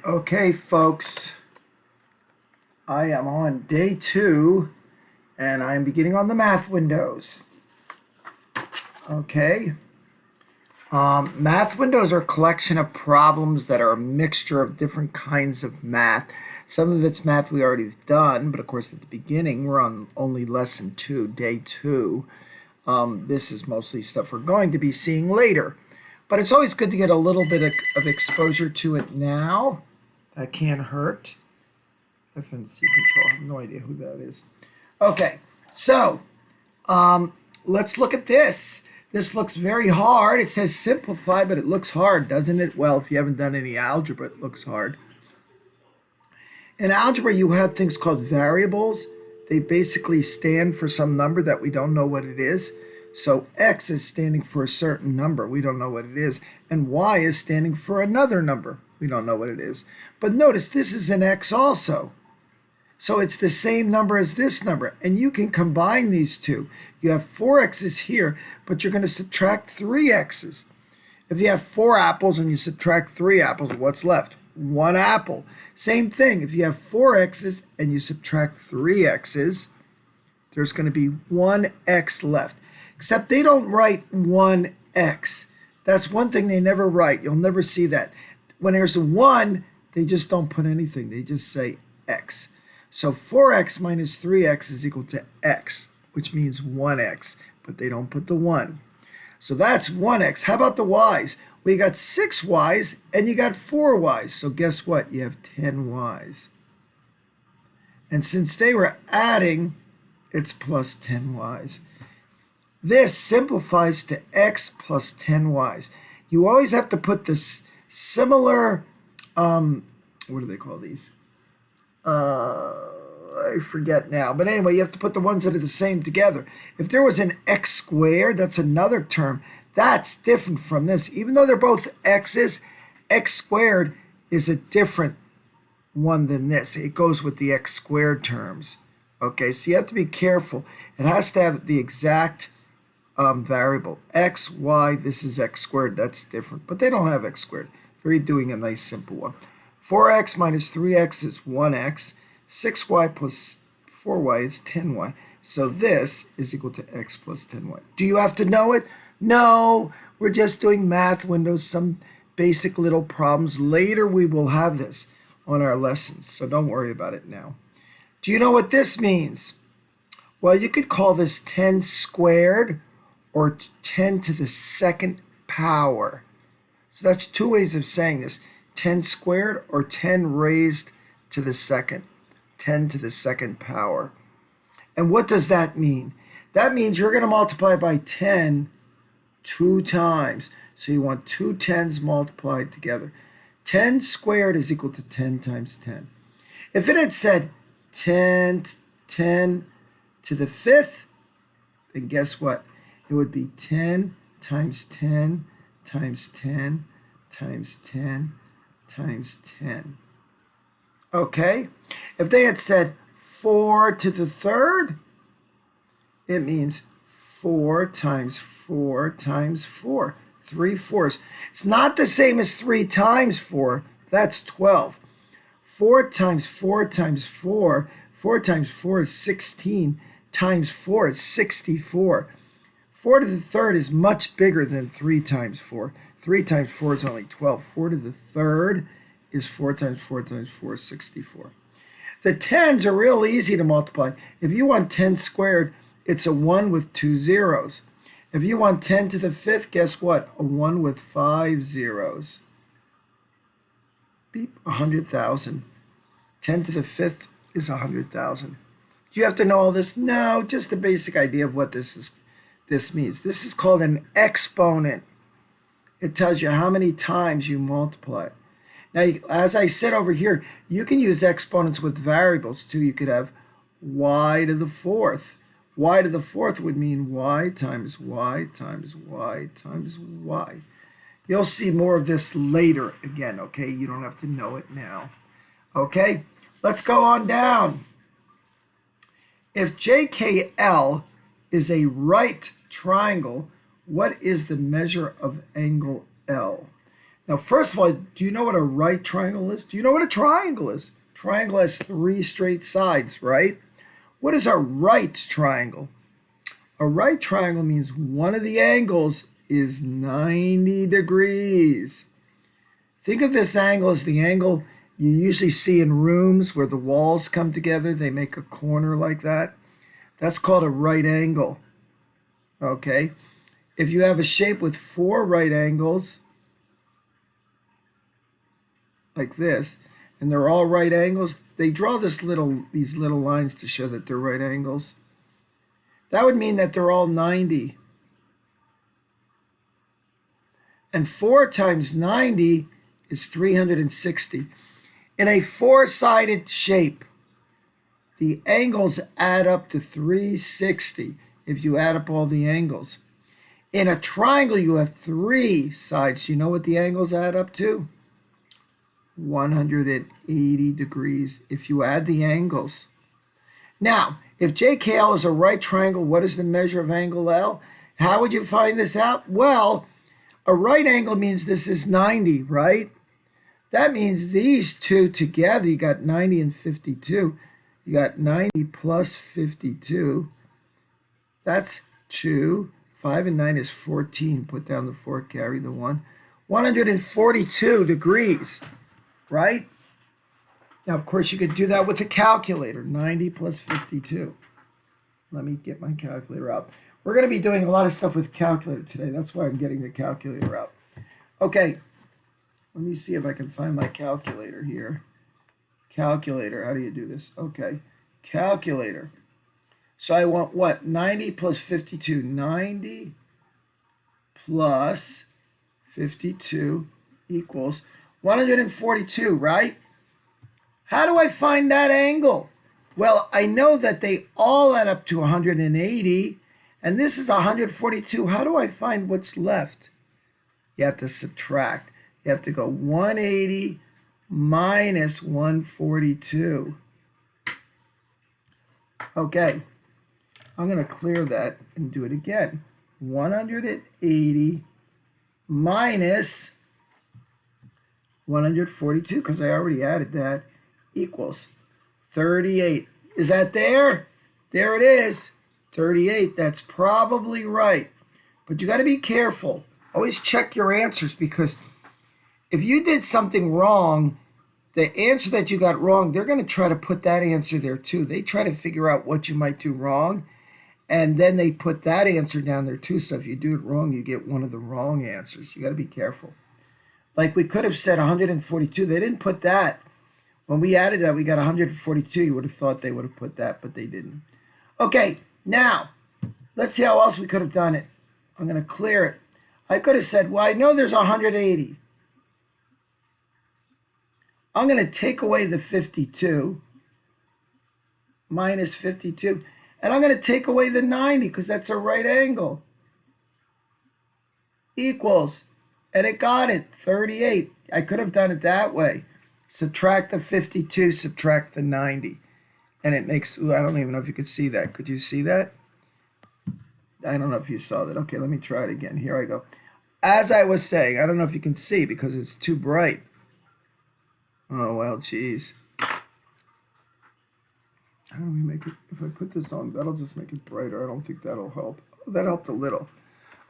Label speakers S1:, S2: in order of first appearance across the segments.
S1: Okay, folks, I am on day 2, and I am beginning on the math windows. Okay. Math windows are a collection of problems that are a mixture of different kinds of math. Some of it's math we already have done, but of course at the beginning we're on only lesson 2, day 2. This is mostly stuff we're going to be seeing later. But it's always good to get a little bit of exposure to it now. That can't hurt. FNC control, I have no idea who that is. Okay, so let's look at this. This looks very hard. It says simplify, but it looks hard, doesn't it? Well, if you haven't done any algebra, it looks hard. In algebra, you have things called variables. They basically stand for some number that we don't know what it is. So x is standing for a certain number. We don't know what it is. And y is standing for another number. We don't know what it is. But notice this is an x also. So it's the same number as this number. And you can combine these two. You have 4 x's here, but you're going to subtract 3 x's. If you have 4 apples and you subtract 3 apples, what's left? 1 apple. Same thing. If you have 4 x's and you subtract 3 x's, there's going to be 1 x left. Except they don't write 1x. That's one thing they never write. You'll never see that. When there's a 1, they just don't put anything. They just say x. So 4x minus 3x is equal to x, which means 1x, but they don't put the 1. So that's 1x. How about the y's? Well, you got 6 y's and you got 4 y's. So guess what? You have 10 y's. And since they were adding, it's plus 10 y's. This simplifies to x plus 10 y's. You always have to put this similar, what do they call these? I forget now. But anyway, you have to put the ones that are the same together. If there was an x squared, that's another term. That's different from this. Even though they're both x's, x squared is a different one than this. It goes with the x squared terms. Okay, so you have to be careful. It has to have the exact variable. X, y, this is x squared. That's different. But they don't have x squared. They're doing a nice simple one. 4x minus 3x is 1x. 6y plus 4y is 10y. So this is equal to x plus 10y. Do you have to know it? No. We're just doing math windows, some basic little problems. Later we will have this on our lessons, so don't worry about it now. Do you know what this means? Well, you could call this 10 squared or 10 to the second power. So that's two ways of saying this. 10 squared or 10 raised to the second. 10 to the second power. And what does that mean? That means you're going to multiply by 10 2 times. So you want 2 10s multiplied together. 10 squared is equal to 10 times 10. If it had said 10 to the 5th, then guess what? It would be 10 times 10 times 10 times 10 times 10. Okay? If they had said 4 to the 3rd, it means 4 times 4 times 4. 3 fours. It's not the same as 3 times 4. That's 12. 4 times 4 times 4. 4 times 4 is 16. Times 4 is 64. 4 to the 3rd is much bigger than 3 times 4. 3 times 4 is only 12. 4 to the 3rd is 4 times 4 times 4 is 64. The 10s are real easy to multiply. If you want 10 squared, it's a 1 with 2 zeros. If you want 10 to the 5th, guess what? A 1 with 5 zeros. Beep, 100,000. 10 to the 5th is 100,000. Do you have to know all this? No, just a basic idea of what this means. This is called an exponent. It tells you how many times you multiply it. Now, as I said over here, you can use exponents with variables too. You could have y to the 4th. Y to the 4th would mean y times y times y times y. You'll see more of this later again, okay? You don't have to know it now. Okay, let's go on down. If JKL is a right triangle, what is the measure of angle L? Now, first of all, do you know what a right triangle is? Do you know what a triangle is? Triangle has 3 straight sides, right? What is a right triangle? A right triangle means one of the angles is 90 degrees. Think of this angle as the angle you usually see in rooms where the walls come together. They make a corner like that. That's called a right angle. Okay? If you have a shape with 4 right angles, like this, and they're all right angles, they draw these little lines to show that they're right angles. That would mean that they're all 90. And 4 times 90 is 360. In a 4-sided shape, the angles add up to 360 if you add up all the angles. In a triangle, you have 3 sides. You know what the angles add up to? 180 degrees if you add the angles. Now, if JKL is a right triangle, what is the measure of angle L? How would you find this out? Well, a right angle means this is 90, right? That means these two together, you got 90 and 52. You got 90 plus 52. That's 2. 5 and 9 is 14. Put down the 4, carry the 1. 142 degrees, right? Now, of course, you could do that with a calculator. 90 plus 52. Let me get my calculator out. We're going to be doing a lot of stuff with calculator today. That's why I'm getting the calculator out. Okay, let me see if I can find my calculator here. Calculator, how do you do this? Okay, calculator. So I want what? 90 plus 52. 90 plus 52 equals 142, right? How do I find that angle? Well, I know that they all add up to 180, and this is 142. How do I find what's left? You have to subtract. You have to go 180 minus 142. Okay, I'm going to clear that and do it again. 180 minus 142, because I already added that, equals 38. Is that there? There it is. 38. That's probably right. But you got to be careful. Always check your answers, because if you did something wrong, the answer that you got wrong, they're going to try to put that answer there too. They try to figure out what you might do wrong, and then they put that answer down there too. So if you do it wrong, you get one of the wrong answers. You got to be careful. Like we could have said 142. They didn't put that. When we added that, we got 142. You would have thought they would have put that, but they didn't. Okay, now, let's see how else we could have done it. I'm going to clear it. I could have said, well, I know there's 180. I'm going to take away the 52, minus 52, and I'm going to take away the 90, because that's a right angle, equals, and it got it, 38. I could have done it that way. Subtract the 52, subtract the 90. And it makes, I don't even know if you could see that. Could you see that? I don't know if you saw that. Okay, let me try it again. Here I go. As I was saying, I don't know if you can see because it's too bright. Oh, well, geez. How do we make it? If I put this on, that'll just make it brighter. I don't think that'll help. Oh, that helped a little.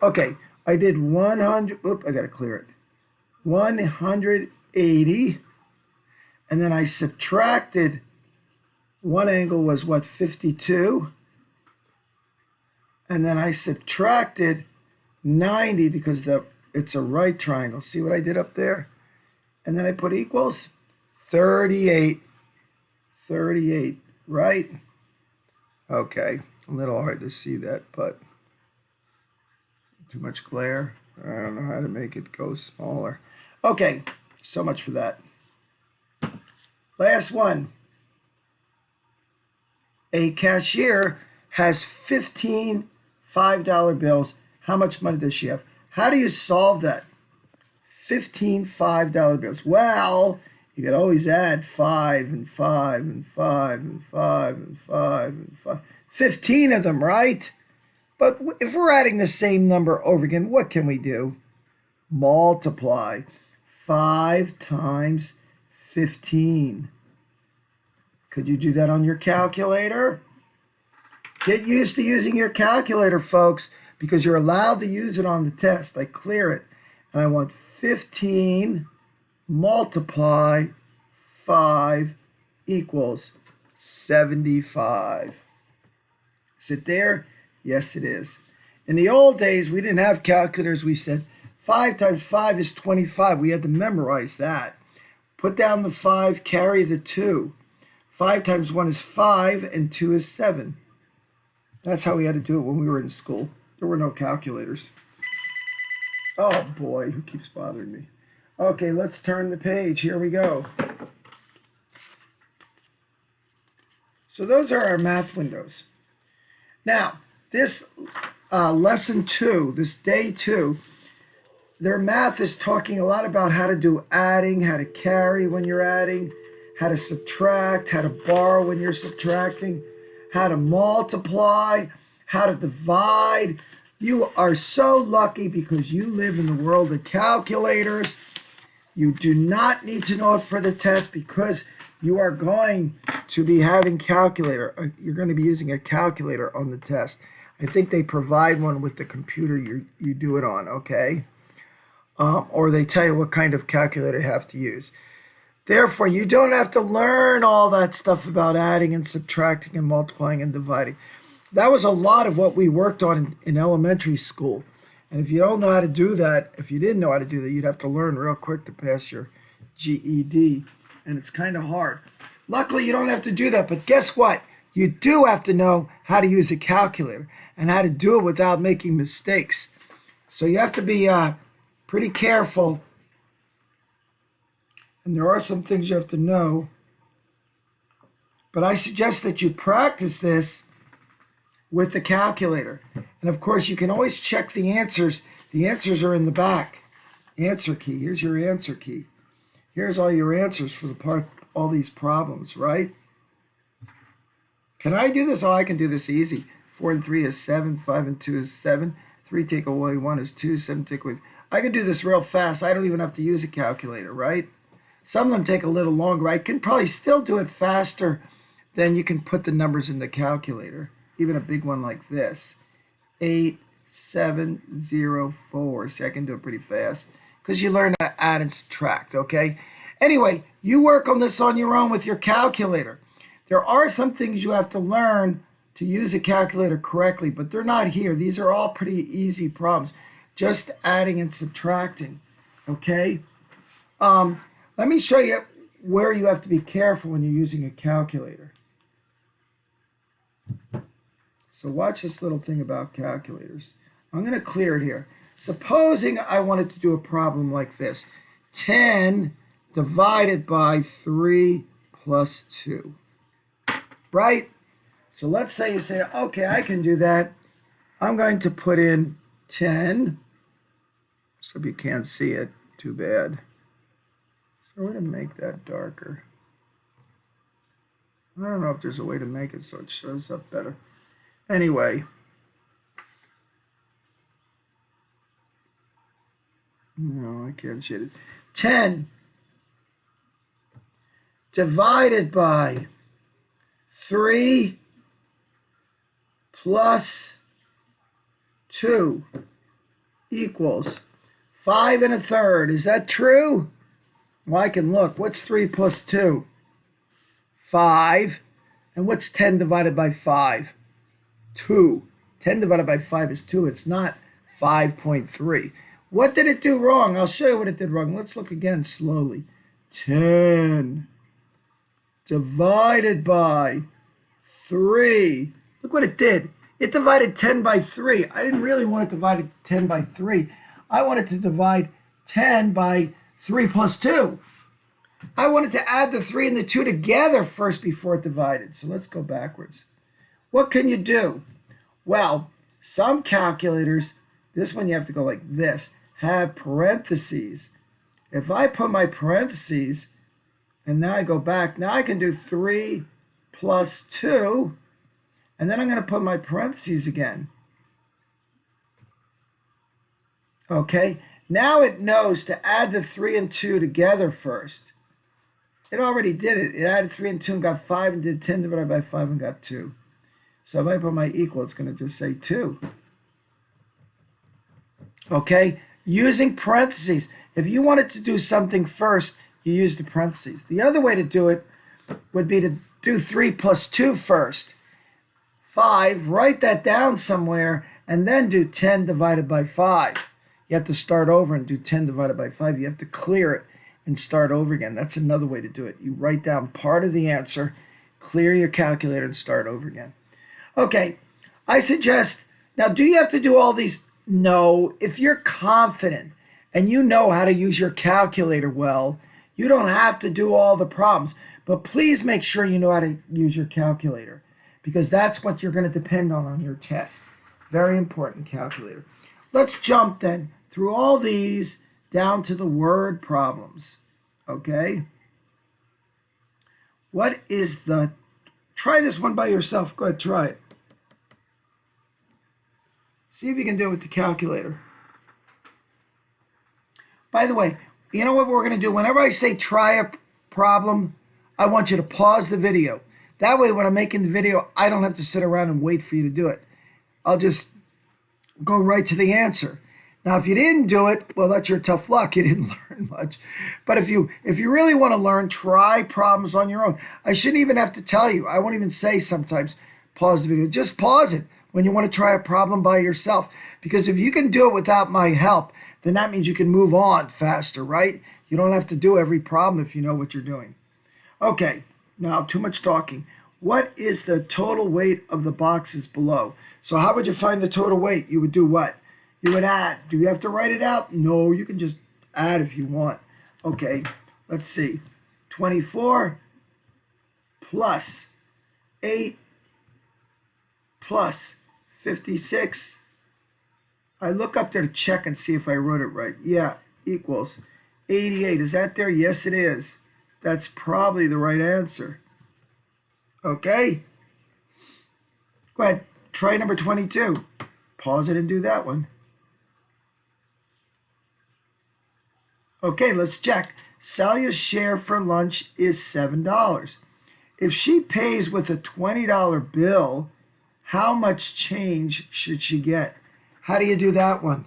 S1: Okay, I did 100. Oop, I got to clear it. 180. And then I subtracted, one angle was what, 52? And then I subtracted 90 because it's a right triangle. See what I did up there? And then I put equals 38. 38, right? Okay, a little hard to see that, but too much glare. I don't know how to make it go smaller. Okay, so much for that. Last one. A cashier has 15 $5 bills. How much money does she have? How do you solve that? 15 $5 bills. Well, you could always add 5 and 5 and 5 and 5 and 5 and 5. 15 of them, right? But if we're adding the same number over again, what can we do? Multiply. 5 times 15. Could you do that on your calculator? Get used to using your calculator, folks, because you're allowed to use it on the test. I clear it, and I want 15 multiply 5 equals 75. Is it there? Yes, it is. In the old days, we didn't have calculators. We said 5 times 5 is 25. We had to memorize that. Put down the 5, carry the 2. 5 times 1 is 5, and 2 is 7. That's how we had to do it when we were in school. There were no calculators. Oh boy, who keeps bothering me? Okay, let's turn the page. Here we go. So those are our math windows. Now, this lesson 2, this day 2, their math is talking a lot about how to do adding, how to carry when you're adding, how to subtract, how to borrow when you're subtracting, how to multiply, how to divide. You are so lucky because you live in the world of calculators. You do not need to know it for the test because you are going to be having calculator. You're going to be using a calculator on the test. I think they provide one with the computer you do it on, okay? Or they tell you what kind of calculator you have to use. Therefore, you don't have to learn all that stuff about adding and subtracting and multiplying and dividing. That was a lot of what we worked on in elementary school. And if you don't know how to do that, if you didn't know how to do that, you'd have to learn real quick to pass your GED. And it's kind of hard. Luckily, you don't have to do that. But guess what? You do have to know how to use a calculator and how to do it without making mistakes. So you have to be pretty careful. And there are some things you have to know. But I suggest that you practice this with the calculator. And of course, you can always check the answers. The answers are in the back. Answer key. Here's your answer key. Here's all your answers for all these problems, right? Can I do this? Oh, I can do this easy. 4 and 3 is 7. 5 and 2 is 7. 3 take away 1 is 2. 7 take away. I can do this real fast. I don't even have to use a calculator, right? Some of them take a little longer. I can probably still do it faster than you can put the numbers in the calculator. Even a big one like this. 8704. See, I can do it pretty fast because you learn how to add and subtract, okay? Anyway, you work on this on your own with your calculator. There are some things you have to learn to use a calculator correctly, but they're not here. These are all pretty easy problems. Just adding and subtracting, okay? Let me show you where you have to be careful when you're using a calculator. So watch this little thing about calculators. I'm going to clear it here. Supposing I wanted to do a problem like this. 10 divided by 3 plus 2. Right? So let's say you say, okay, I can do that. I'm going to put in 10. So you can't see it. Too bad. So we're going to make that darker. I don't know if there's a way to make it so it shows up better. Anyway, no, I can't shade it. 10 divided by 3 plus 2 equals 5 1/3. Is that true? Well, I can look. What's 3 plus 2? 5. And what's 10 divided by 5? 2. 10 divided by 5 is 2. It's not 5.3. What did it do wrong? I'll show you what it did wrong. Let's look again slowly. 10 divided by 3. Look what it did. It divided 10 by 3. I didn't really want it divided 10 by 3. I wanted to divide 10 by 3 plus 2. I wanted to add the 3 and the 2 together first before it divided. So let's go backwards. What can you do? Well, some calculators, this one you have to go like this, have parentheses. If I put my parentheses, and now I go back, now I can do 3 plus 2, and then I'm going to put my parentheses again. Okay, Now it knows to add the 3 and 2 together first. It already did it. It added 3 and 2 and got 5 and did 10 divided by 5 and got 2. So if I put my equal, it's going to just say 2. Okay? Using parentheses. If you wanted to do something first, you use the parentheses. The other way to do it would be to do 3 plus 2 first. 5, write that down somewhere, and then do 10 divided by 5. You have to start over and do 10 divided by 5. You have to clear it and start over again. That's another way to do it. You write down part of the answer, clear your calculator, and start over again. Okay, I suggest, now do you have to do all these? No. If you're confident and you know how to use your calculator well, you don't have to do all the problems. But please make sure you know how to use your calculator, because that's what you're going to depend on your test. Very important, calculator. Let's jump then through all these down to the word problems. Okay? What is the... Try this one by yourself. Go ahead, try it. See if you can do it with the calculator. By the way, you know what we're going to do? Whenever I say try a problem, I want you to pause the video. That way, when I'm making the video, I don't have to sit around and wait for you to do it. I'll just go right to the answer. Now, if you didn't do it, well, that's your tough luck. You didn't learn much. But if you really want to learn, try problems on your own. I shouldn't even have to tell you. I won't even say sometimes pause the video. Just pause it when you want to try a problem by yourself. Because if you can do it without my help, then that means you can move on faster, right? You don't have to do every problem if you know what you're doing. Okay, now too much talking. What is the total weight of the boxes below? So how would you find the total weight? You would do what? You would add. Do you have to write it out? No, you can just add if you want. Okay, let's see. 24 plus 8 plus 56. I look up there to check and see if I wrote it right. Yeah, equals 88. Is that there? Yes, it is. That's probably the right answer. Okay? Go ahead. Try number 22. Pause it and do that one. Okay, let's check. Salia's share for lunch is $7. If she pays with a $20 bill, how much change should she get? How do you do that one?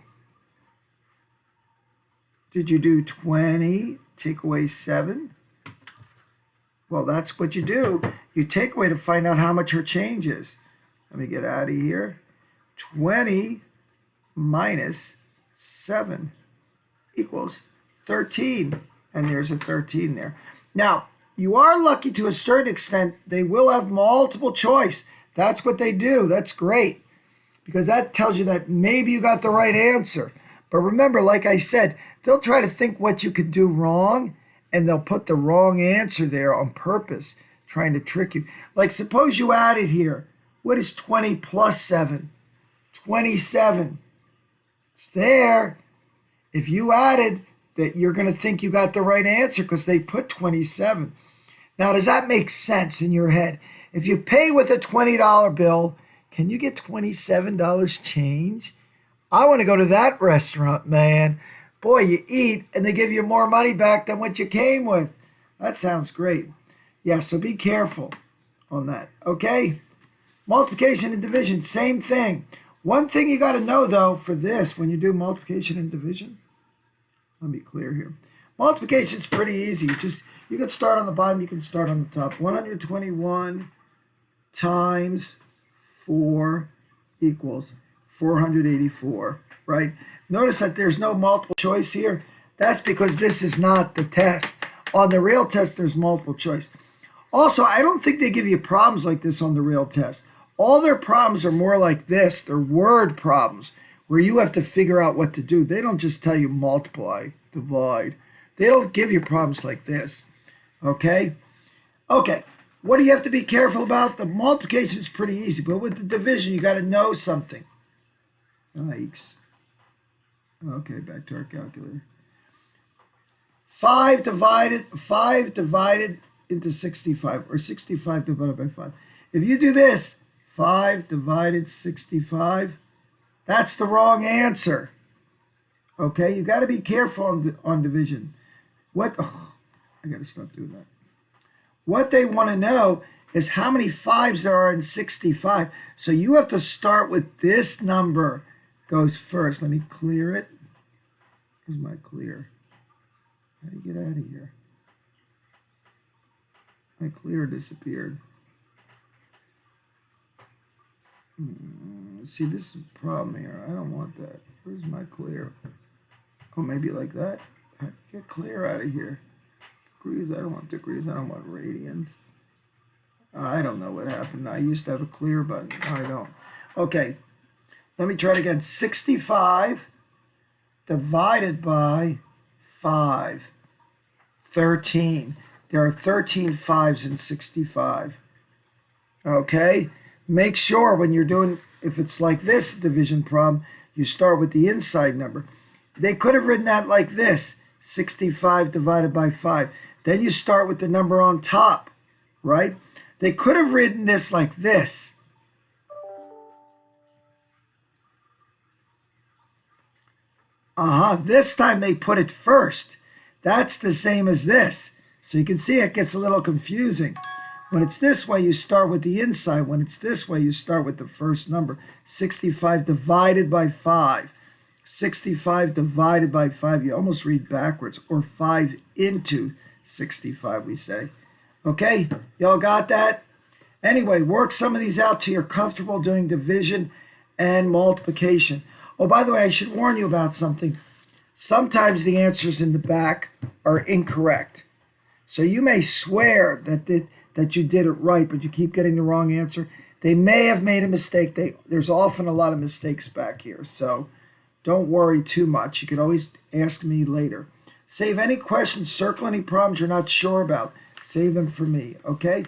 S1: Did you do 20, take away 7? Well, that's what you do. You take away to find out how much her change is. Let me get out of here. 20 minus 7 equals 13. And there's a 13 there. Now, you are lucky to a certain extent. They will have multiple choice. That's what they do. That's great, because that tells you that maybe you got the right answer. But remember, like I said, they'll try to think what you could do wrong, and they'll put the wrong answer there on purpose, trying to trick you. Like, suppose you added here. What is 20 plus 7? 27. It's there. If you added, that you're going to think you got the right answer because they put 27. Now, does that make sense in your head? If you pay with a $20 bill, can you get $27 change? I want to go to that restaurant, man. Boy, you eat and they give you more money back than what you came with. That sounds great. Yeah, so be careful on that, okay? Multiplication and division, same thing. One thing you got to know, though, for this, when you do multiplication and division, let me clear here. Multiplication is pretty easy. You can start on the bottom, you can start on the top. 121 times 4 equals 484, right? Notice that there's no multiple choice here. That's because this is not the test. On the real test, there's multiple choice. Also, I don't think they give you problems like this on the real test. All their problems are more like this. They're word problems where you have to figure out what to do. They don't just tell you multiply, divide. They don't give you problems like this, okay? Okay, what do you have to be careful about? The multiplication is pretty easy, but with the division, you got to know something. Yikes. Okay, back to our calculator. 5 divided into 65, or 65 divided by 5. If you do this, 5 divided 65, that's the wrong answer. Okay, you got to be careful on division. I got to stop doing that. What they want to know is how many fives there are in 65. So you have to start with this number goes first. Let me clear it. Where's my clear? How do you get out of here? My clear disappeared. See, this is a problem here. I don't want that. Where's my clear? Oh, maybe like that? Get clear out of here. Degrees, I don't want degrees. I don't want radians. I don't know what happened. I used to have a clear button. No, I don't. Okay, let me try it again. 65 divided by 5. 13. There are 13 fives in 65. Okay? Make sure when you're doing, if it's like this division problem, you start with the inside number. They could have written that like this, 65 divided by 5. Then you start with the number on top, right? They could have written this like this. This time they put it first. That's the same as this. So you can see it gets a little confusing. When it's this way, you start with the inside. When it's this way, you start with the first number. 65 divided by 5. 65 divided by 5. You almost read backwards. Or 5 into 65, we say. Okay? Y'all got that? Anyway, work some of these out till you're comfortable doing division and multiplication. Oh, by the way, I should warn you about something. Sometimes the answers in the back are incorrect. So you may swear that you did it right, but you keep getting the wrong answer. They may have made a mistake. There's often a lot of mistakes back here. So don't worry too much. You can always ask me later. Save any questions, circle any problems you're not sure about. Save them for me, okay?